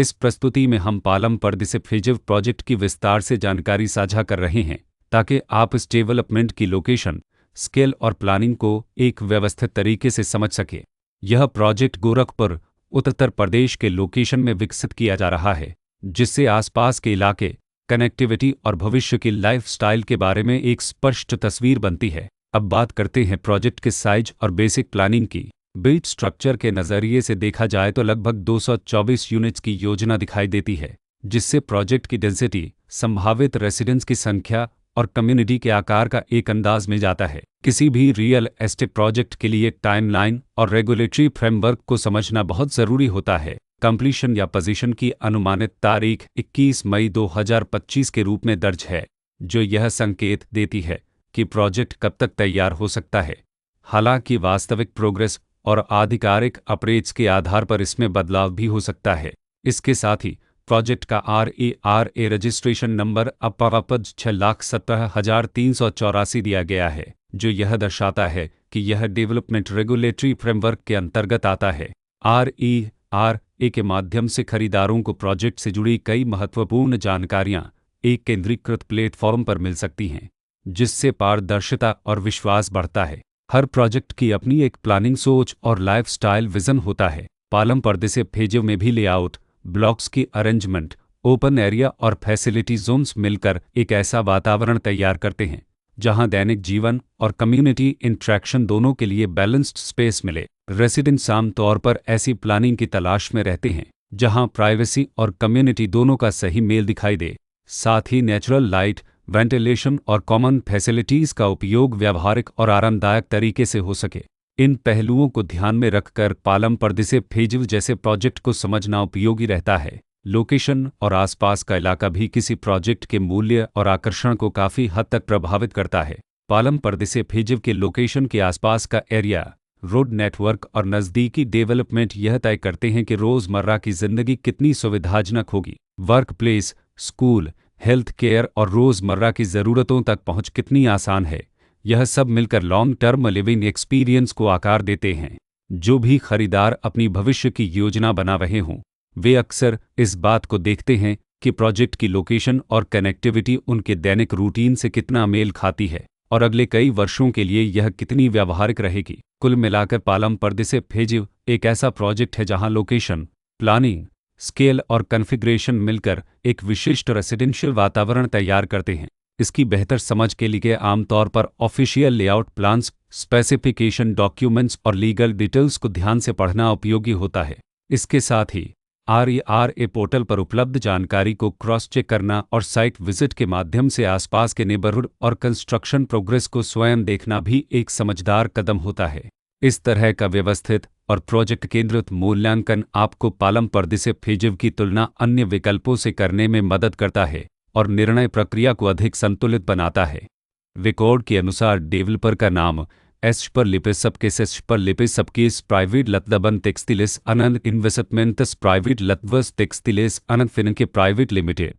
इस प्रस्तुति में हम पालम परदेसे फिजिव प्रोजेक्ट की विस्तार से जानकारी साझा कर रहे हैं ताकि आप इस डेवलपमेंट की लोकेशन, स्केल और प्लानिंग को एक व्यवस्थित तरीके से समझ सकें। यह प्रोजेक्ट गोरखपुर, उत्तर प्रदेश के लोकेशन में विकसित किया जा रहा है, जिससे आसपास के इलाके, कनेक्टिविटी और भविष्य की लाइफस्टाइल के बारे में एक स्पष्ट तस्वीर बनती है। अब बात करते हैं प्रोजेक्ट के साइज और बेसिक प्लानिंग की। बिल्ड स्ट्रक्चर के नज़रिए से देखा जाए तो लगभग 224 यूनिट्स की योजना दिखाई देती है, जिससे प्रोजेक्ट की डेंसिटी, संभावित रेसिडेंट्स की संख्या और कम्युनिटी के आकार का एक अंदाज मिल जाता है। किसी भी रियल एस्टेट प्रोजेक्ट के लिए टाइमलाइन और रेगुलेटरी फ्रेमवर्क को समझना बहुत ज़रूरी होता है। कंप्लीशन या पोजीशन की अनुमानित तारीख 21 मई 2025 के रूप में दर्ज है, जो यह संकेत देती है कि प्रोजेक्ट कब तक तैयार हो सकता है। हालांकि वास्तविक प्रोग्रेस और आधिकारिक अपडेट्स के आधार पर इसमें बदलाव भी हो सकता है। इसके साथ ही प्रोजेक्ट का RERA रजिस्ट्रेशन नंबर अब 6,17,384 दिया गया है, जो यह दर्शाता है कि यह डेवलपमेंट रेगुलेटरी फ्रेमवर्क के अंतर्गत आता है। RERA के माध्यम से खरीदारों को प्रोजेक्ट से जुड़ी कई महत्वपूर्ण जानकारियां एक केंद्रीकृत प्लेटफॉर्म पर मिल सकती हैं, जिससे पारदर्शिता और विश्वास बढ़ता है। हर प्रोजेक्ट की अपनी एक प्लानिंग सोच और लाइफस्टाइल विजन होता है। पालम परदेसे फिजिव में भी लेआउट, ब्लॉक्स की अरेंजमेंट, ओपन एरिया और फैसिलिटी जोन्स मिलकर एक ऐसा वातावरण तैयार करते हैं जहां दैनिक जीवन और कम्युनिटी इंट्रैक्शन दोनों के लिए बैलेंस्ड स्पेस मिले। रेसिडेंट्स आमतौर पर ऐसी प्लानिंग की तलाश में रहते हैं जहां प्राइवेसी और कम्युनिटी दोनों का सही मेल दिखाई दे। साथ ही नेचुरल लाइट, वेंटिलेशन और कॉमन फैसिलिटीज़ का उपयोग व्यावहारिक और आरामदायक तरीके से हो सके। इन पहलुओं को ध्यान में रखकर पालम परदेसे फिजिव जैसे प्रोजेक्ट को समझना उपयोगी रहता है। लोकेशन और आसपास का इलाका भी किसी प्रोजेक्ट के मूल्य और आकर्षण को काफ़ी हद तक प्रभावित करता है। पालम परदेसे फिजिव के लोकेशन के आसपास का एरिया, रोड नेटवर्क और नज़दीकी डेवलपमेंट यह तय करते हैं कि रोज़मर्रा की ज़िंदगी कितनी सुविधाजनक होगी। Work place, school, health care और रोज़मर्रा की ज़रूरतों तक पहुंच कितनी आसान है। यह सब मिलकर लॉन्ग टर्म लिविंग एक्सपीरियंस को आकार देते हैं। जो भी खरीदार अपनी भविष्य की योजना बना रहे हों, वे अक्सर इस बात को देखते हैं कि प्रोजेक्ट की लोकेशन और कनेक्टिविटी उनके दैनिक रूटीन से कितना मेल खाती है और अगले कई वर्षों के लिए यह कितनी व्यावहारिक रहेगी। कुल मिलाकर पालम परदेसे फिजिव एक ऐसा प्रोजेक्ट है जहां लोकेशन, प्लानिंग, स्केल और कॉन्फ़िगरेशन मिलकर एक विशिष्ट रेसिडेंशियल वातावरण तैयार करते हैं। इसकी बेहतर समझ के लिए आमतौर पर official layout plans, specification documents और लीगल डिटेल्स को ध्यान से पढ़ना उपयोगी होता है। इसके साथ ही RERA पोर्टल पर उपलब्ध जानकारी को क्रॉस चेक करना और साइट विजिट के माध्यम से आसपास के नेबरहुड और कंस्ट्रक्शन प्रोग्रेस को स्वयं देखना भी एक समझदार कदम होता है। इस तरह का व्यवस्थित और प्रोजेक्ट केंद्रित मूल्यांकन आपको पालम परदेसे फिजिव की तुलना अन्य विकल्पों से करने में मदद करता है और निर्णय प्रक्रिया को अधिक संतुलित बनाता है। रिकॉर्ड के अनुसार डेवलपर का नाम एसपरलिपिसपकेस प्राइवेट लतदबन टेक्सटिलिस अनंत इन्वेस्टमेंट्स प्राइवेट लतवस टेक्सटिलिस अनंत फिनके प्राइवेट लिमिटेड।